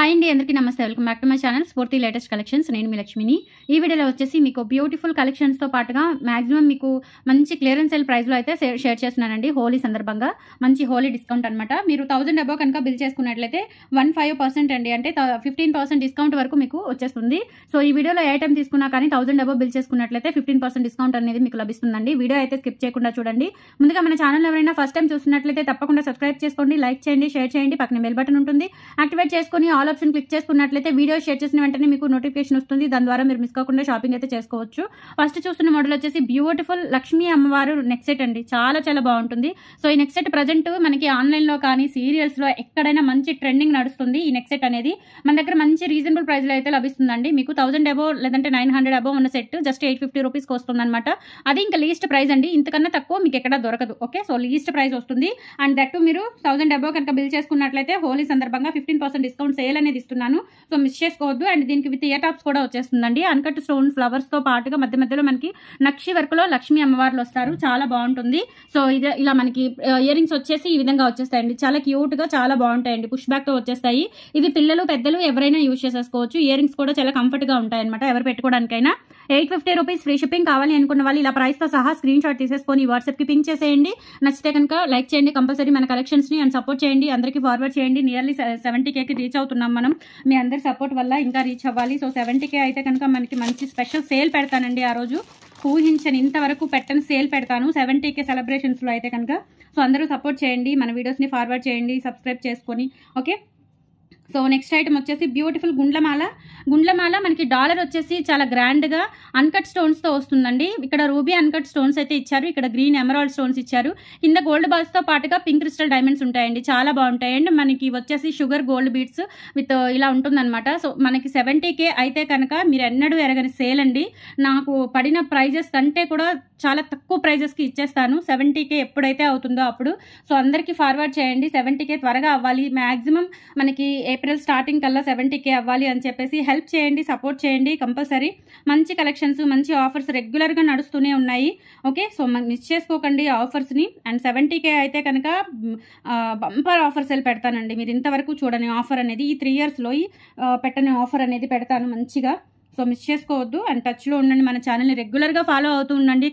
Hi అండి, అందరికీ నమస్తే. Welcome back to my channel స్ఫూర్తి లేటెస్ట్ కలెక్షన్స్. నేను మీ లక్ష్మిని. ఈ వీడియోలో వచ్చేసి మీకు బ్యూటిఫుల్ కలెక్షన్స్తో పాటుగా మాక్సిమం మీకు మంచి క్లియరెన్స్ సేల్ ప్రైస్లో అయితే షేర్ చేస్తున్నానండి. హోలీ సందర్భంగా మంచి హోలీ డిస్కౌంట్ అనమాట. మీరు 1000 అబో కనుక బిల్ చేసుకున్నట్లయితే 15% అండి, అంటే 15% డిస్కౌంట్ వరకు మీకు వచ్చేస్తుంది. సో ఈ వీడియోలో ఏ ఐటమ్ తీసుకున్నా కానీ 1000 అబో బిల్ చేసుకున్నట్లయితే 15% డిస్కౌంట్ అనేది మీకు లభిస్తుందండి. వీడియో అయితే స్కిప్ చేయకుండా చూడండి. ముందుగా మన ఛానల్ ఎవరైనా ఫస్ట్ టైం చూస్తున్నట్లయితే తప్పకుండా సబ్స్క్రైబ్ చేసుకోండి, లైక్ చేయండి, షేర్ చేయండి. పక్కన బెల్ బటన్ ఉంటుంది, యాక్టివేట్ చేసుకొని ఆల్ ఆప్షన్ క్లిక్ చేసుకున్నట్లయితే వీడియో షేర్ చేసిన వెంటనే మీకు నోటిఫికేషన్ వస్తుంది. దాని ద్వారా మీరు మిస్ కాకుండా షాపింగ్ అయితే చేసుకోవచ్చు. ఫస్ట్ చూస్తున్న మోడల్ వచ్చేసి బ్యూటిఫుల్ లక్ష్మీ అమ్మవారు నెక్ సెట్ అండి. చాలా చాలా బాగుంటుంది. సో ఈ నెక్ సెట్ ప్రజెంట్ మనకి ఆన్లైన్ లో కానీ సీరియల్స్ లో ఎక్కడైనా మంచి ట్రెండింగ్ నడుస్తుంది. ఈ నెక్ సెట్ అనేది మన దగ్గర మంచి రీజనబుల్ ప్రైస్ లో అయితే లభిస్తుందండి. మీకు 1000 అబో లేదంటే 900 అబో ఉన్న సెట్ జస్ట్ 850 రూపీస్కి వస్తుంది అనమాట. అది ఇంకా లీస్ట్ ప్రైస్ అండి. ఇంతకన్నా తక్కువ మీకు ఎక్కడ దొరకదు. ఓకే, సో లీస్ట్ ప్రైస్ వస్తుంది. అండ్ దట్ మీరు 1000 అబో కనుక బిల్ చేసుకున్నట్లయితే హోలీ సందర్భంగా 15% డిస్కౌంట్ సేల్ అనేది ఇస్తున్నాను. సో మిస్ చేసుకోవద్దు. అండ్ దీనికి విత్ ఇయర్ టాప్స్ కూడా వచ్చేస్తుందండి. అన్కట్ స్టోన్ ఫ్లవర్స్ తో పాటుగా మధ్య మధ్యలో మనకి నక్షి వర్క్ లో లక్ష్మీ అమ్మవార్లు వస్తారు. చాలా బాగుంటుంది. సో ఇది ఇలా మనకి ఇయర్ రింగ్స్ వచ్చేసి ఈ విధంగా వచ్చేస్తాయండి. చాలా క్యూట్ గా చాలా బాగుంటాయండి. పుష్ బ్యాక్ తో వచ్చేస్తాయి. ఇవి పిల్లలు పెద్దలు ఎవరైనా యూజ్ చేసేసుకోవచ్చు. ఇయర్ రింగ్స్ కూడా చాలా కంఫర్ట్ గా ఉంటాయి అనమాట. ఎవరు పెట్టుకోవడానికైనా 850 రూపీస్ ఫ్రీ షిప్పింగ్. కావాలి అనుకున్న వాళ్ళు ఇలా ప్రైస్ తో సహా స్క్రీన్ షాట్ తీసేసుకొని వాట్సాప్ కి పింక్ చేసేయండి. నచ్చితే కనుక లైక్ చేయండి కంపల్సరీ మన కలెక్షన్స్ ని, అండ్ సపోర్ట్ చేయండి. అందరికీ ఫార్వర్డ్ చేయండి. నియర్లీ 70K కి రీచ్ అవుతున్నాం మనం. మీ అందరి సపోర్ట్ వల్ల ఇంకా రీచ్ అవ్వాలి. సో 70K అయితే కనుక మనకి మంచి స్పెషల్ సేల్ పెడతానండి. ఆ రోజు ఊహించని ఇంతవరకు పెట్టని సేల్ పెడతాను 70K సెలబ్రేషన్స్ లో అయితే కనుక. సో అందరూ సపోర్ట్ చేయండి, మన వీడియోస్ ని ఫార్వర్డ్ చేయండి, సబ్స్క్రైబ్ చేసుకొని. ఓకే, సో నెక్స్ట్ ఐటమ్ వచ్చేసి బ్యూటిఫుల్ గుండ్లమాల మనకి డాలర్ వచ్చేసి చాలా గ్రాండ్ గా అన్కట్ స్టోన్స్ తో వస్తుందండి. ఇక్కడ రూబీ అన్కట్ స్టోన్స్ అయితే ఇచ్చారు, ఇక్కడ గ్రీన్ ఎమరాల్డ్ స్టోన్స్ ఇచ్చారు. కింద గోల్డ్ బాల్స్ తో పాటుగా పింక్ క్రిస్టల్ డైమండ్స్ ఉంటాయండి. చాలా బాగుంటాయండి. మనకి వచ్చేసి షుగర్ గోల్డ్ బీట్స్ విత్ ఇలా ఉంటుందన్నమాట. సో మనకి 70K అయితే కనుక మీరు ఎన్నడూ ఎరగని సేల్ అండి. నాకు పడిన ప్రైజెస్ కంటే కూడా చాలా తక్కువ ప్రైజెస్ కి ఇచ్చేస్తాను. 70K ఎప్పుడైతే అవుతుందో అప్పుడు. సో అందరికి ఫార్వర్డ్ చేయండి. 70K త్వరగా అవ్వాలి. మాక్సిమం మనకి ఏప్రిల్ స్టార్టింగ్ కల్లా 70K అవ్వాలి అని చెప్పేసి హెల్ప్ చేయండి, సపోర్ట్ చేయండి కంపల్సరీ. మంచి కలెక్షన్స్, మంచి ఆఫర్స్ రెగ్యులర్ గా నడుస్తూనే ఉన్నాయి. ఓకే, సో మిస్ చేసుకోకండి ఆఫర్స్ ని. అండ్ 70K అయితే కనుక బంపర్ ఆఫర్ సేల్ పెడతానండి. మీరు ఇంతవరకు చూడని ఆఫర్ అనేది ఈ 3 years లో పెట్టని ఆఫర్ అనేది పెడతాను మంచిగా. సో మిస్ చేసుకోవద్దు. అండ్ టచ్లో ఉండండి. మన ఛానల్ని రెగ్యులర్గా ఫాలో అవుతూ ఉండండి.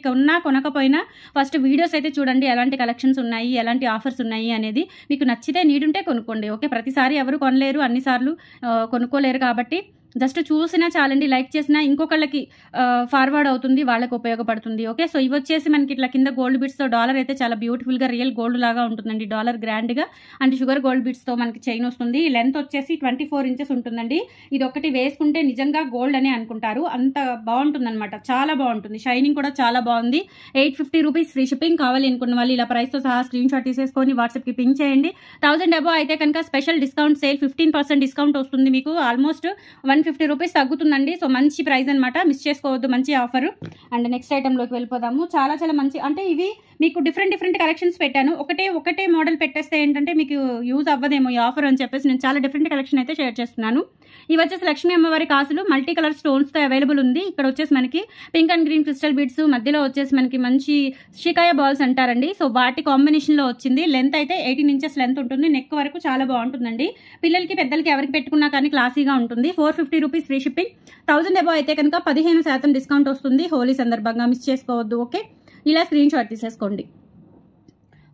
కొనకపోయినా ఫస్ట్ వీడియోస్ అయితే చూడండి, ఎలాంటి కలెక్షన్స్ ఉన్నాయి, ఎలాంటి ఆఫర్స్ ఉన్నాయి అనేది. మీకు నచ్చితే నీడుంటే కొనుక్కోండి. ఓకే, ప్రతిసారి ఎవరు కొనలేరు, అన్నిసార్లు కొనుక్కోలేరు. కాబట్టి జస్ట్ చూసినా చాలండి, లైక్ చేసినా ఇంకొకళ్ళకి ఫార్వర్డ్ అవుతుంది, వాళ్ళకి ఉపయోగపడుతుంది. ఓకే, సో ఇవి వచ్చేసి మనకి ఇట్లా కింద గోల్డ్ బీట్స్తో డాలర్ అయితే చాలా బ్యూటిఫుల్గా రియల్ గోల్డ్ లాగా ఉంటుందండి. డాలర్ గ్రాండ్గా అండ్ షుగర్ గోల్డ్ బీట్స్తో మనకి చైన్ వస్తుంది. లెంత్ వచ్చేసి 24 inches ఉంటుందండి. ఇది ఒకటి వేసుకుంటే నిజంగా గోల్డ్ అనే అనుకుంటారు, అంత బాగుంటుంది అనమాట. చాలా బాగుంటుంది. షైనింగ్ కూడా చాలా బాగుంది. 850 రూపీస్ ఫ్రీ షిప్పింగ్. కావాలి అనుకున్న వాళ్ళు ఇలా ప్రైస్తో సహా స్క్రీన్ షాట్ తీసేసుకొని వాట్సాప్కి పింక్ చేయండి. 1000 అబో అయితే కనుక స్పెషల్ డిస్కౌంట్ సేల్ 15% డిస్కౌంట్ వస్తుంది మీకు. ఆల్మోస్ట్ 150 రూపీస్ తగ్గుతుందండి. సో మంచి ప్రైస్ అనమాట, మిస్ చేసుకోవద్దు. మంచి ఆఫర్. అండ్ నెక్స్ట్ ఐటెంలోకి వెళ్ళిపోదాము. చాలా చాలా మంచి, అంటే ఇవి మీకు డిఫరెంట్ కలెక్షన్స్ పెట్టాను. ఒకటే మోడల్ పెట్టేస్తే ఏంటంటే మీకు యూజ్ అవ్వదేమో ఈ ఆఫర్ అని చెప్పేసి నేను చాలా డిఫరెంట్ కలెక్షన్ అయితే షేర్ చేస్తున్నాను. ఇవి వచ్చేసి లక్ష్మీ అమ్మవారి కాసులు మల్టీ కలర్ స్టోన్స్ తో అవైలబుల్ ఉంది. ఇక్కడ వచ్చేసి మనకి pink and green crystal beads, మధ్యలో వచ్చేసి మనకి మంచి షికాయ బాల్స్ అంటారండి. సో వాటి కాంబినేషన్ లో వచ్చింది. లెంత్ అయితే 18 inches లెంత్ ఉంటుంది. నెక్ వరకు చాలా బాగుంటుందండి. పిల్లలకి పెద్దలకి ఎవరికి పెట్టుకున్నా కానీ క్లాసీగా ఉంటుంది. 450 రూపీస్ ఫ్రీ షిప్పింగ్. 1000 అబో అయితే కనుక 15% డిస్కౌంట్ వస్తుంది హోలీ సందర్భంగా. మిస్ చేసుకోవద్దు. ఓకే, ఇలా స్క్రీన్ షాట్ తీసేసుకోండి.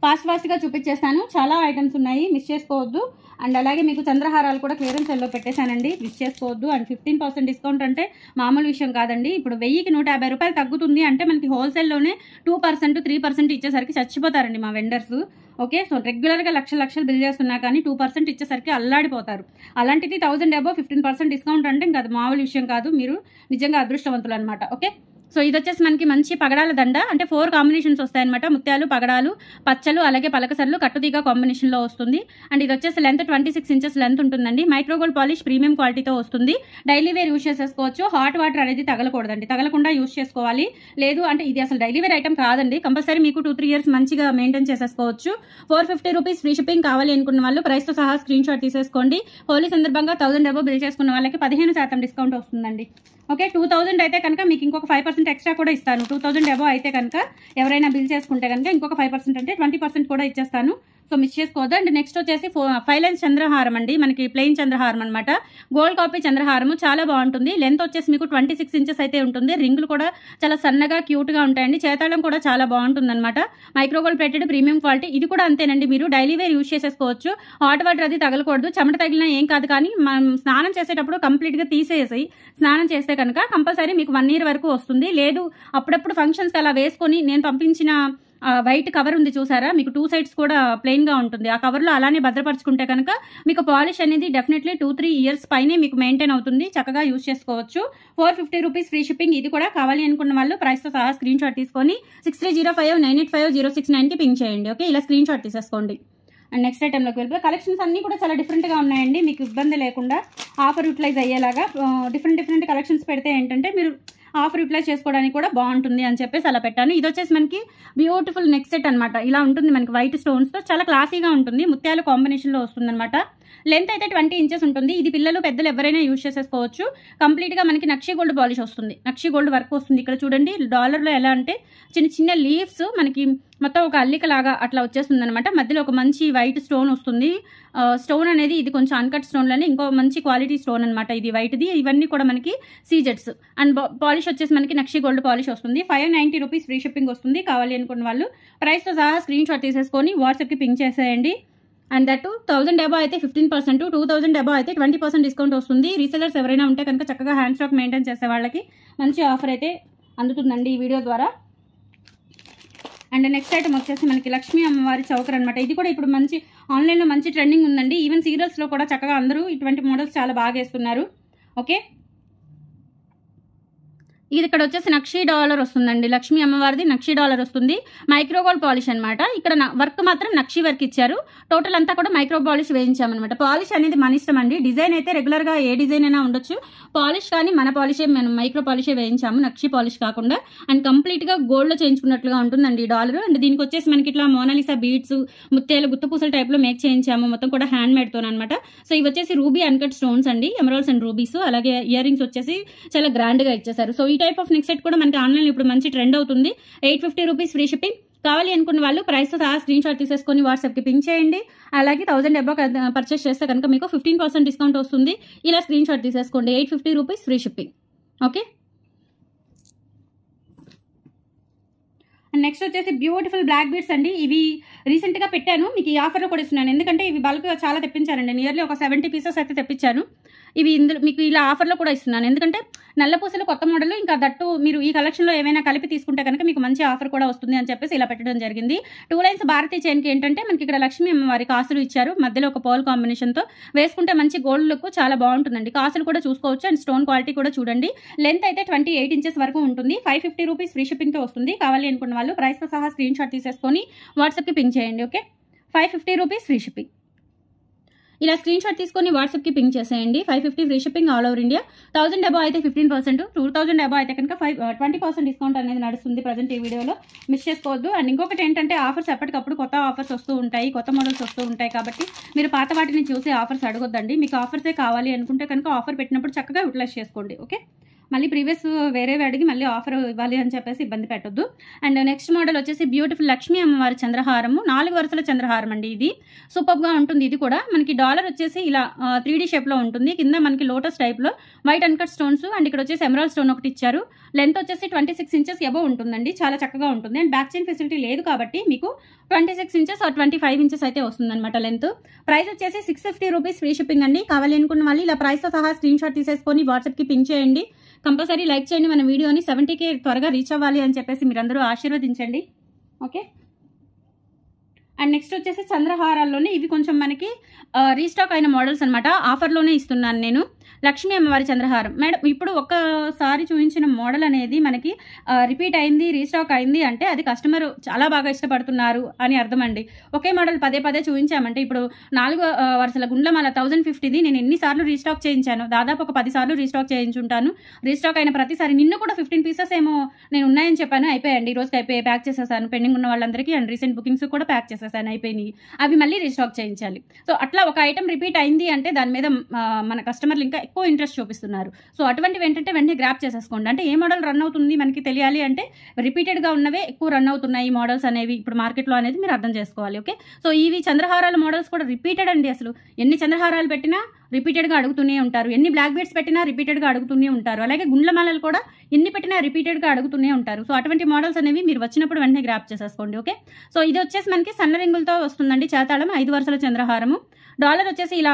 ఫాస్ట్గా చూపించేస్తాను. చాలా ఐటమ్స్ ఉన్నాయి, మిస్ చేసుకోవద్దు. అండ్ అలాగే మీకు చంద్రహారాలు కూడా క్లియరెన్స్ సెల్లో పెట్టేశానండి, మిస్ చేసుకోవద్దు. అండ్ 15% డిస్కౌంట్ అంటే మామూలు విషయం కాదండి. ఇప్పుడు 1000కి 150 రూపాయలు తగ్గుతుంది అంటే మనకి హోల్సేల్లోనే 2%, 3% ఇచ్చేసరికి చచ్చిపోతారండి మా వెండర్స్. ఓకే, సో రెగ్యులర్గా లక్షలు బిల్ చేస్తున్నా కానీ 2% ఇచ్చేసరికి అల్లాడిపోతారు. అలాంటిది 1000 అబో 15% డిస్కౌంట్ అంటే ఇంకా అది మామూలు విషయం కాదు. మీరు నిజంగా అదృష్టవంతులు అనమాట. ఓకే, సో ఇది వచ్చేసి మనకి మంచి పగడాల దండ, అంటే 4 కాంబినేషన్స్ వస్తాయన్నమాట. ముత్యాలు, పగడాలు, పచ్చలు, అలాగే పలకసర్లు, కట్టుతీగ కాంబినేషన్లో వస్తుంది. అండ్ ఇది వచ్చేసి లెంత్ 26 inches లెంత్ ఉంటుందండి. మైక్రోగోల్డ్ పాలిష్ ప్రీమియం క్వాలిటీతో వస్తుంది. డైలీ వేర్ యూజ్ చేసేసుకోవచ్చు. హాట్ వాటర్ అనేది తగలకూడదండి, తగలకుండా యూజ్ చేసుకోవాలి. లేదు అంటే ఇది అసలు డైలీ వేర్ ఐటమ్ కాదండి. కంపల్సరీ మీకు 2-3 years మంచిగా మెయింటైన్ చేసేసుకోవచ్చు. 450 రూపీస్ ఫ్రీ షిప్పింగ్. కావాలి అనుకున్న వాళ్ళు ప్రైస్తో సహా స్క్రీన్ షాట్ తీసేసుకోండి. హోలీ సందర్భంగా 1000 అబో బిల్ చేసుకున్న వాళ్ళకి 15% డిస్కౌంట్ వస్తుందండి. ఓకే, 2000 అయితే కనుక మీకు ఇంకొక 5% ఎక్స్ట్రా కూడా ఇస్తాను. 2000 అబో అయితే కనుక ఎవరైనా బిల్ చేసుకుంటే కనుక ఇంకొక 5% అంటే 20% కూడా ఇచ్చేస్తాను. సో మిస్ చేసుకోవద్దు. అండ్ నెక్స్ట్ వచ్చేసి 5 లైన్స్ చంద్రహారం అండి, మనకి ప్లెయిన్ చంద్రహారం అనమాట, గోల్డ్ కాపీ చంద్రహారము, చాలా బాగుంటుంది. లెంత్ వచ్చేసి మీకు 26 ఇంచెస్ అయితే ఉంటుంది. రింగులు కూడా చాలా సన్నగా క్యూట్గా ఉంటాయండి. చేతాళం కూడా చాలా బాగుంటుంది అనమాట. Micro gold plated premium quality. ఇది కూడా అంతేనండి, మీరు డైలీ వేర్ యూజ్ చేసేసుకోవచ్చు. హాట్ వాటర్ అది తగలకూడదు, చెమట తగిలినా ఏం కాదు. కానీ మనం స్నానం చేసేటప్పుడు కంప్లీట్గా తీసేసి స్నానం చేస్తే కనుక కంపల్సరీ మీకు 1 year వరకు వస్తుంది. లేదు అప్పుడప్పుడు ఫంక్షన్స్కి అలా వేసుకొని, నేను పంపించిన వైట్ కవర్ ఉంది చూసారా, మీకు 2 sides కూడా ప్లెయిన్గా ఉంటుంది. ఆ కవర్లో అలానే భద్రపరుచుకుంటే కనుక మీకు పాలిష్ అనేది డెఫినెట్లీ 2-3 years పైనే మీకు మెయింటైన్ అవుతుంది. చక్కగా యూజ్ చేసుకోవచ్చు. 450 రూపీస్ ఫ్రీ షిప్పింగ్. ఇది కూడా కావాలి అనుకున్న వాళ్ళు ప్రైస్తో సహా స్క్రీన్ షాట్ తీసుకొని 6305985069కి పింక్ చేయండి. ఓకే, ఇలా స్క్రీన్ షాట్ తీసేసుకోండి. అండ్ నెక్స్ట్ ఐటెంలోకి వెళ్ళిపోయి కలెక్షన్స్ అన్నీ కూడా చాలా డిఫరెంట్గా ఉన్నాయండి. మీకు ఇబ్బంది లేకుండా ఆఫర్ యూటిలైజ్ అయ్యేలాగా డిఫరెంట్ కలెక్షన్స్ పెడితే ఏంటంటే మీరు ఆఫర్ యూటిలైజ్ చేసుకోవడానికి కూడా బాగుంటుంది అని చెప్పేసి అలా పెట్టాను. ఇది వచ్చేసి మనకి బ్యూటిఫుల్ నెక్ సెట్ అనమాట. ఇలా ఉంటుంది మనకి వైట్ స్టోన్స్తో, చాలా క్లాసీగా ఉంటుంది. ముత్యాలు కాంబినేషన్లో వస్తుంది అనమాట. లెంత్ అయితే 20 inches ఉంటుంది. ఇది పిల్లలు పెద్దలు ఎవరైనా యూజ్ చేసేసుకోవచ్చు. కంప్లీట్గా మనకి నక్షి గోల్డ్ పాలిష్ వస్తుంది, నక్షి గోల్డ్ వర్క్ వస్తుంది. ఇక్కడ చూడండి డాలర్లో ఎలా అంటే చిన్న చిన్న లీవ్స్ మనకి మొత్తం ఒక అల్లికలాగా అట్లా వచ్చేస్తుంది అనమాట. మధ్యలో ఒక మంచి వైట్ స్టోన్ వస్తుంది. స్టోన్ అనేది ఇది కొంచెం అన్కట్ స్టోన్లోనే ఇంకో మంచి క్వాలిటీ స్టోన్ అనమాట ఇది వైట్ది. ఇవన్నీ కూడా మనకి సీజెట్స్. అండ్ పాలిష్ వచ్చేసి మనకి నక్షి గోల్డ్ పాలిష్ వస్తుంది. 590 రూపీస్ ఫ్రీ షిప్పింగ్ వస్తుంది. కావాలి అనుకున్న వాళ్ళు ప్రైస్తో సహా స్క్రీన్ షాట్ తీసేసుకొని వాట్సాప్కి పింక్ చేసేయండి. అండ్ దట్ 1000 అబౌవ్ అయితే 15%, 2000 అబౌవ్ అయితే 20% డిస్కౌంట్ వస్తుంది. రీసెలర్స్ ఎవరైనా ఉంటే కనుక చక్కగా హ్యాండ్ స్టాక్ మెయింటైన్ చేసే వాళ్ళకి మంచి ఆఫర్ అయితే అందుతుందండి ఈ వీడియో ద్వారా. అండ్ నెక్స్ట్ ఐటమ్ వచ్చేసి మనకి లక్ష్మీ అమ్మవారి చౌకర్ అనమాట. ఇది కూడా ఇప్పుడు మంచి ఆన్లైన్లో మంచి ట్రెండింగ్ ఉందండి. ఈవెన్ సీరియల్స్లో కూడా చక్కగా అందరూ ఇటువంటి మోడల్స్ చాలా బాగా వేస్తున్నారు. ఓకే, ఇది ఇక్కడ వచ్చేసి నక్షి డాలర్ వస్తుందండి. లక్ష్మీ అమ్మవారిది నక్షి డాలర్ వస్తుంది. మైక్రోగోల్డ్ పాలిష్ అనమాట. ఇక్కడ వర్క్ మాత్రం నక్షి వర్క్ ఇచ్చారు. టోటల్ అంతా కూడా మైక్రో పాలిష్ వేయించామన్నమాట. పాలిష్ అనేది మన ఇష్టం అండి. డిజైన్ అయితే రెగ్యులర్గా ఏ డిజైన్ అయినా ఉండొచ్చు. పాలిష్ కానీ మన పాలిషే, మనం మైక్రో పాలిషే వేయించాము, నక్షి పాలిష్ కాకుండా. అండ్ కంప్లీట్గా గోల్డ్లో చేయించుకున్నట్లుగా ఉంటుందండి డాలర్. అండ్ దీనికి వచ్చేసి మనకి ఇట్లా మోనాలిసా బీడ్స్, ముత్యాలు, గుత్తపూసల టైప్లో మేక్ చేయించాము. మొత్తం కూడా హ్యాండ్ మేడ్తో అనమాట. సో ఇవి వచ్చేసి రూబీ అన్కట్ స్టోన్స్ అండి, ఎమరాల్డ్స్ అండ్ రూబీస్. అలాగే ఇయర్ రింగ్స్ వచ్చేసి చాలా గ్రాండ్గా ఇచ్చేసారు. సో ఈ టైప్ ఆఫ్ నెక్ సెట్ కూడా మనకి ఆన్లైన్ ఇప్పుడు మంచి ట్రెండ్ అవుతుంది. 850 రూపీస్ ఫ్రీ షిప్పింగ్. కావాలి అనుకున్న వాళ్ళు ప్రైస్తో సహా స్క్రీన్ షాట్ తీసేసుకొని వాట్సాప్కి పింక్ చేయండి. అలాగే 1000 అబౌవ్ పర్చేస్ చేస్తే కనుక మీకు 15% డిస్కౌంట్ వస్తుంది. ఇలా స్క్రీన్ షాట్ తీసేసుకోండి. 850 rupees free shipping. Okay, next వచ్చేసి బ్యూటిఫుల్ బ్లాక్ బీడ్స్ అండి. ఇవి రీసెంట్గా పెట్టాను, మీకు ఈ ఆఫర్లో కూడా ఇస్తున్నాను. ఎందుకంటే ఇవి బల్క్గా చాలా తెప్పించానండి. నియర్లీ ఒక 70 pieces అయితే తెప్పించాను. ఇవి ఇందులో మీకు ఇలా ఆఫర్లో కూడా ఇస్తున్నాను. ఎందుకంటే నల్ల పూసలు కొత్త మోడల్, ఇంకా దట్టు మీరు ఈ కలెక్షన్లో ఏమైనా కలిపి తీసుకుంటే కనుక మీకు మంచి ఆఫర్ కూడా వస్తుంది అని చెప్పేసి ఇలా పెట్టడం జరిగింది. 2 lines భారతీ చైన్కి ఏంటంటే మనకి ఇక్కడ లక్ష్మీ అమ్మవారి కాసులు ఇచ్చారు. మధ్యలో ఒక పర్ల్ కాంబినేషన్తో వేసుకుంటే మంచి గోల్డ్ లుక్ చాలా బాగుంటుందండి. కాసులు కూడా చూసుకోవచ్చు. అండ్ స్టోన్ క్వాలిటీ కూడా చూడండి. లెంత్ అయితే 28 inches వరకు ఉంటుంది. 550 రూపీస్ ఫ్రీ షిప్పింగ్తో వస్తుంది. కావాలి అనుకున్న వాళ్ళు ప్రైస్తో సహా స్క్రీన్ షాట్ తీసేసుకొని వాట్సాప్కి పింక్ చేయండి. Okay, 550 rupees free shipping. ఇలా స్క్రీన్ షాట్ తీసుకొని వాట్సాప్కి పింక్ చేసేయండి. 550 free shipping all over India. 1000 above అయితే 15%, 2000 అబౌవ్ అయితే కనుక 20% డిస్కౌంట్ అనేది నడుస్తుంది ప్రజెంట్ ఈ వీడియోలో. మిస్ చేసుకోవద్దు. అండ్ ఇంకొకటి ఏంటంటే ఆఫర్స్ ఎప్పటికప్పుడు కొత్త ఆఫర్స్ వస్తూ ఉంటాయి, కొత్త మోడల్స్ వస్తూ ఉంటాయి. కాబట్టి మీరు పాత వాటిని చూసి ఆఫర్స్ అడగొద్దండి. మీకు ఆఫర్సే కావాలి అనుకుంటే కనుక ఆఫర్ పెట్టినప్పుడు చక్కగా యూటిలైజ్ చేసుకోండి. ఓకే, మళ్ళీ ప్రీవియస్ వేరేవి అడిగి మళ్ళీ ఆఫర్ ఇవ్వాలి అని చెప్పేసి ఇబ్బంది పెట్టొద్దు. అండ్ నెక్స్ట్ మోడల్ వచ్చేసి బ్యూటిఫుల్ లక్ష్మీ అమ్మవారి చంద్రహారము, 4 వరుసల చంద్రహారం అండి. ఇది సూపర్గా ఉంటుంది. ఇది కూడా మనకి డాలర్ వచ్చేసి ఇలా 3D షేప్లో ఉంటుంది. కింద మనకి లోటస్ టైప్లో వైట్ అన్కట్ స్టోన్స్. అండ్ ఇక్కడ వచ్చేసి ఎమరాల్డ్ స్టోన్ ఒకటి ఇచ్చారు. లెంత్ వచ్చేసి 26 inches అబౌవ్ ఉంటుందండి. చాలా చక్కగా ఉంటుంది. అండ్ బ్యాక్ చైన్ ఫెసిలిటీ లేదు కాబట్టి మీకు 26 inches or 25 inches అయితే వస్తుందన్నమాట లెంత్. ప్రైస్ వచ్చేసి 650 రూపీస్ ఫ్రీ షిప్పింగ్ అండి. కావాలి అనుకున్న వాళ్ళు ఇలా ప్రైస్తో సహా స్క్రీన్ షాట్ తీసేసుకొని వాట్సాప్కి పింక్ చేయండి. కంపల్సరీ లైక్ చేయండి. మన వీడియోని 70K త్వరగా రీచ్ అవ్వాలి అని చెప్పేసి మీరందరూ ఆశీర్వదించండి. ఓకే, అండ్ నెక్స్ట్ వచ్చేసి చంద్రహారాల్లోనే ఇవి కొంచెం మనకి రీస్టాక్ అయిన మోడల్స్ అనమాట. ఆఫర్లోనే ఇస్తున్నాను నేను. లక్ష్మీ అమ్మవారి చంద్రహారం మేడం, ఇప్పుడు ఒక్కసారి చూపించిన మోడల్ అనేది మనకి రిపీట్ అయింది, రీస్టాక్ అయింది అంటే అది కస్టమర్ చాలా బాగా ఇష్టపడుతున్నారు అని అర్థం అండి. ఒకే మోడల్ పదే పదే చూపించామంటే ఇప్పుడు 4 వరుసల గుండ్లమాల 1050ది నేను ఎన్నిసార్లు రీస్టాక్ చేయించాను, దాదాపు ఒక 10 సార్లు రీస్టాక్ చేయించుంటాను. రీస్టాక్ అయిన ప్రతిసారి నిన్ను కూడా 15 pieces ఏమో నేను ఉన్నాయని చెప్పాను, అయిపోయాయండి. ఈ రోజుకి అయిపోయి ప్యాక్ చేసేసాను. పెండింగ్ ఉన్న వాళ్ళందరికీ అండ్ రీసెంట్ బుకింగ్స్ కూడా ప్యాక్ చేసేసాను, అయిపోయినాయి. అవి మళ్ళీ రీస్టాక్ చేయించాలి. సో అట్లా ఒక ఐటమ్ రిపీట్ అయింది అంటే దాని మీద మన కస్టమర్లు ఇంకా ఎక్కువ ఇంట్రెస్ట్ చూపిస్తున్నారు. సో అటువంటివి ఏంటంటే వెంటనే గ్రాప్ చేసేసుకోండి. అంటే ఏ మోడల్ రన్ అవుతుంది మనకి తెలియాలి అంటే రిపీటెడ్గా ఉన్నవే ఎక్కువ రన్ అవుతున్నాయి మోడల్స్ అనేవి ఇప్పుడు మార్కెట్లో అనేది మీరు అర్థం చేసుకోవాలి. ఓకే, సో ఇవి చంద్రహారాల మోడల్స్ కూడా రిపీటెడ్ అండి. అసలు ఎన్ని చంద్రహారాలు పెట్టినా రిపీటెడ్గా అడుగుతూనే ఉంటారు, ఎన్ని బ్లాక్ బీడ్స్ పెట్టినా రిపీటెడ్గా అడుగుతూనే ఉంటారు, అలాగే గుండ్లమాలలు కూడా ఎన్ని పెట్టినా రిపీటెడ్గా అడుగుతూనే ఉంటారు. సో అటువంటి మోడల్స్ అనేవి మీరు వచ్చినప్పుడు వెంటనే గ్రాప్ చేసేసుకోండి. ఓకే, సో ఇది వచ్చేసి మనకి సన్న రింగులతో వస్తుందండి చేతాళం, 5 వరుసల చంద్రహారము. డాలర్ వచ్చేసి ఇలా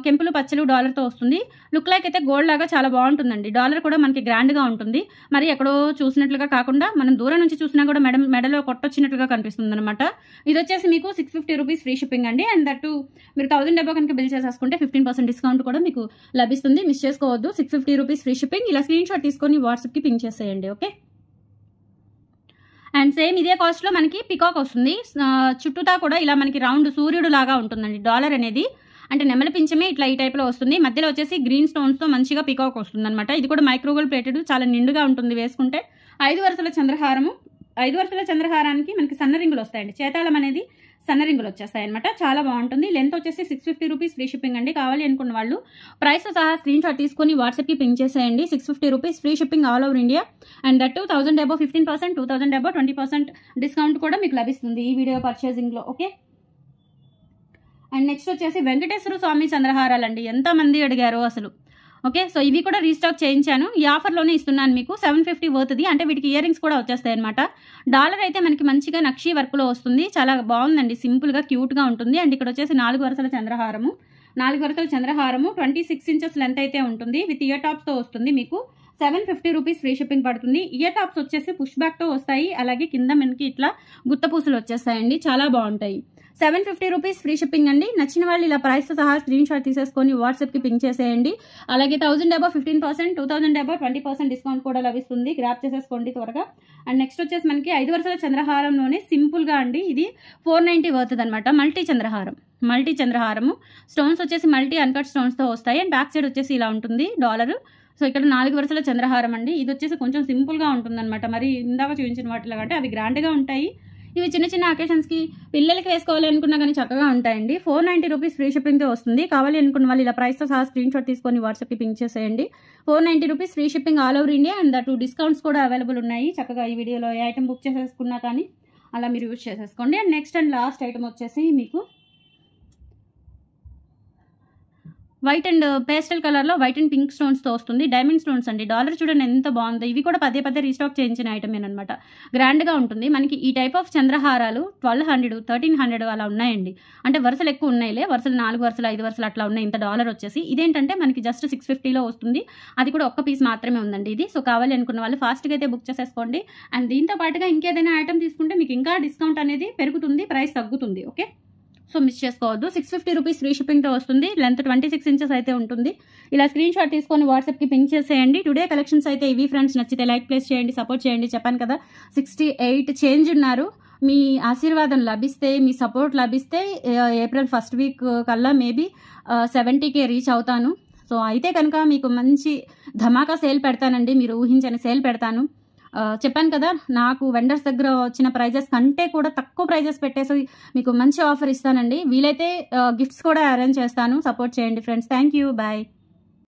కెంపులు పచ్చలు డాలర్తో వస్తుంది. లుక్ లైక్ అయితే గోల్డ్ లాగా చాలా బాగుంటుందండి. డాలర్ కూడా మనకి గ్రాండ్గా ఉంటుంది, మరి ఎక్కడో చూసినట్లుగా కాకుండా మనం దూరం నుంచి చూసినా కూడా మెడలో కొట్టొచ్చినట్లుగా కనిపిస్తుంది అనమాట. ఇది వచ్చేసి మీకు 650 రూపీస్ ఫ్రీ షిప్పింగ్ అండి. అండ్ దట్టు మీరు 1000 డబ్బా కనుక బిల్ చేసేసుకుంటే 15% డిస్కౌంట్ కూడా మీకు లభిస్తుంది. మిస్ చేసుకోవద్దు. 650 రూపీస్ ఫ్రీ షిప్పింగ్. ఇలా స్క్రీన్ షాట్ తీసుకొని వాట్సాప్కి పింక్ చేసేయండి. ఓకే, అండ్ సేమ్ ఇదే కాస్ట్లో మనకి పికాక్ వస్తుంది. చుట్టూతా కూడా ఇలా మనకి రౌండ్ సూర్యుడు లాగా ఉంటుందండి డాలర్ అనేది. అంటే నెమలి పింఛమే ఇట్లా ఈ టైప్లో వస్తుంది. మధ్యలో వచ్చేసి గ్రీన్ స్టోన్స్తో మంచిగా పికాక్ వస్తుంది అనమాట. ఇది కూడా మైక్రోగోల్డ్ ప్లేటెడ్, చాలా నిండుగా ఉంటుంది వేసుకుంటే. 5 వరుసల చంద్రహారము. 5 వరుసల చంద్రహారానికి మనకి సన్న రింగులు వస్తాయండి. చేతాళం అనేది సన్న రింగులు వచ్చేస్తాయి అనమాట. చాలా బాగుంటుంది. లెంత్ వచ్చేసి 650 రూపీస్ ఫ్రీ షిప్పింగ్ అండి. కావాలి అనుకున్న వాళ్ళు ప్రైస్ సహా స్క్రీన్ షాట్ తీసుకొని వాట్సాప్కి పింక్ చేసేయండి. 650 rupees free shipping all over India. And that 1000 above 15%, 2000 above 20% discount కూడా మీకు లభిస్తుంది ఈ వీడియో పర్చేసింగ్లో. ఓకే, అండ్ నెక్స్ట్ వచ్చేసి వెంకటేశ్వర స్వామి చంద్రహారాలండి. ఎంతమంది అడిగారో అసలు. ఓకే, సో ఇవి కూడా రీస్టాక్ చేయించాను. ఈ ఆఫర్లోనే ఇస్తున్నాను మీకు. 750 వర్త్ది. అంటే వీటికి ఇయర్ రింగ్స్ కూడా వచ్చేస్తాయి అనమాట. డాలర్ అయితే మనకి మంచిగా నక్షీ వర్క్లో వస్తుంది. చాలా బాగుందండి, సింపుల్గా క్యూట్గా ఉంటుంది. అండ్ ఇక్కడ వచ్చేసి 4 వరుసల చంద్రహారము. 4 వరుసల చంద్రహారము 26 ఇంచెస్ లెంత్ అయితే ఉంటుంది. విత్ ఇయర్ టాప్స్తో వస్తుంది. మీకు 750 రూపీస్ ఫ్రీ షిప్పింగ్ పడుతుంది. ఇయర్ టాప్స్ వచ్చేసి పుష్ బ్యాక్తో వస్తాయి. అలాగే కింద మనకి ఇట్లా గుత్త పూసలు వచ్చేస్తాయండి, చాలా బాగుంటాయి. 750 రూపీస్ ఫ్రీ షిప్పింగ్ అండి. నచ్చిన వాళ్ళు ఇలా ప్రైస్ సహా స్క్రీన్ షాట్ తీసేసుకొని వాట్సాప్కి పింక్ చేసేయండి. అలాగే 1000 అబౌవ్ 15%, 2000 అబౌవ్ 20% డిస్కౌంట్ కూడా లభిస్తుంది. గ్రాప్ చేసేసుకోండి త్వరగా. అండ్ నెక్స్ట్ వచ్చేసి మనకి 5 వరుసల చంద్రహారంలోనే సింపుల్గా అండి ఇది 490 వర్త్ అనమాట. మల్టీ చంద్రహారము. స్టోన్స్ వచ్చేసి మల్టీ అన్కట్ స్టోన్స్తో వస్తాయి. అండ్ బ్యాక్ సైడ్ వచ్చేసి ఇలా ఉంటుంది డాలర్. సో ఇక్కడ 4 వరుసల చంద్రహారం అండి. ఇది వచ్చేసి కొంచెం సింపుల్గా ఉంటుందన్నమాట. మరి ఇందాక చూపించిన వాటిలో కంటే అవి గ్రాండ్గా ఉంటాయి. ఇవి చిన్న చిన్న అకేషన్స్కి పిల్లలకి వేసుకోవాలి అనుకున్నా కానీ చక్కగా ఉంటాయండి. 490 రూపీస్ ఫ్రీ షిప్పింగ్తో వస్తుంది. కావాలి అనుకున్న వాళ్ళు ఇలా ప్రైస్తో సహా స్క్రీన్ షాట్ తీసుకొని వాట్సాప్కి పింక్ చేసేయండి. 490 rupees free shipping all over India. And that discounts కూడా అవైలబుల్ ఉన్నాయి. చక్కగా ఈ వీడియోలో ఏ ఐటమ్ బుక్ చేసేసుకున్నా కానీ అలా మీరు యూజ్ చేసేసుకోండి. And next and last item వచ్చేసి మీకు వైట్ అండ్ పేస్టల్ కలర్లో వైట్ అండ్ పింక్ స్టోన్స్తో వస్తుంది. డైమండ్ స్టోన్స్ అండి. డాలర్ చూడండి ఎంత బాగుందో. ఇవి కూడా పదే రీస్టాక్ చేయించిన ఐటమ్ అనమాట. గ్రాండ్గా ఉంటుంది. మనకి ఈ టైప్ ఆఫ్ చంద్రహారాలు 1200, 1300 అలా ఉన్నాయండి. అంటే వరుసలు ఎక్కువ ఉన్నాయిలే. వరుసలు 4 వరుసలు 5 వరుసలు అట్లా ఉన్నాయి. ఇంత డాలర్ వచ్చేసి ఇదేంటంటే మనకి జస్ట్ 650లో వస్తుంది. అది కూడా ఒక్క పీస్ మాత్రమే ఉందండి ఇది. సో కావాలి అనుకున్న వాళ్ళు ఫాస్ట్గా అయితే బుక్ చేసేసుకోండి. అండ్ దీంతో పాటుగా ఇంకేదైనా ఐటమ్ తీసుకుంటే మీకు ఇంకా డిస్కౌంట్ అనేది పెరుగుతుంది, ప్రైస్ తగ్గుతుంది. ఓకే, సో మిస్ చేసుకోవద్దు. 650 రూపీస్ ఫ్రీ షిప్పింగ్తో వస్తుంది. లెంత్ 26 ఇంచెస్ అయితే ఉంటుంది. ఇలా స్క్రీన్ షాట్ తీసుకొని వాట్సాప్కి పింక్ చేసేయండి. టుడే కలెక్షన్స్ అయితే ఇవి ఫ్రెండ్స్. నచ్చితే లైక్ ప్లేస్ చేయండి, సపోర్ట్ చేయండి. చెప్పాను కదా 68 చేంజ్ ఉన్నారు. మీ ఆశీర్వాదం లభిస్తే, మీ సపోర్ట్ లభిస్తే ఏప్రిల్ ఫస్ట్ వీక్ కల్లా మేబీ 70K రీచ్ అవుతాను. సో అయితే కనుక మీకు మంచి ధమాకా సేల్ పెడతానండి. మీరు ఊహించని సేల్ పెడతాను. చెప్పాను కదా, నాకు వెండర్స్ దగ్గర వచ్చిన ప్రైజెస్ కంటే కూడా తక్కువ ప్రైజెస్ పెట్టేసి మీకు మంచి ఆఫర్ ఇస్తానండి. వీలైతే గిఫ్ట్స్ కూడా అరేంజ్ చేస్తాను. సపోర్ట్ చేయండి ఫ్రెండ్స్. Thank you. బాయ్.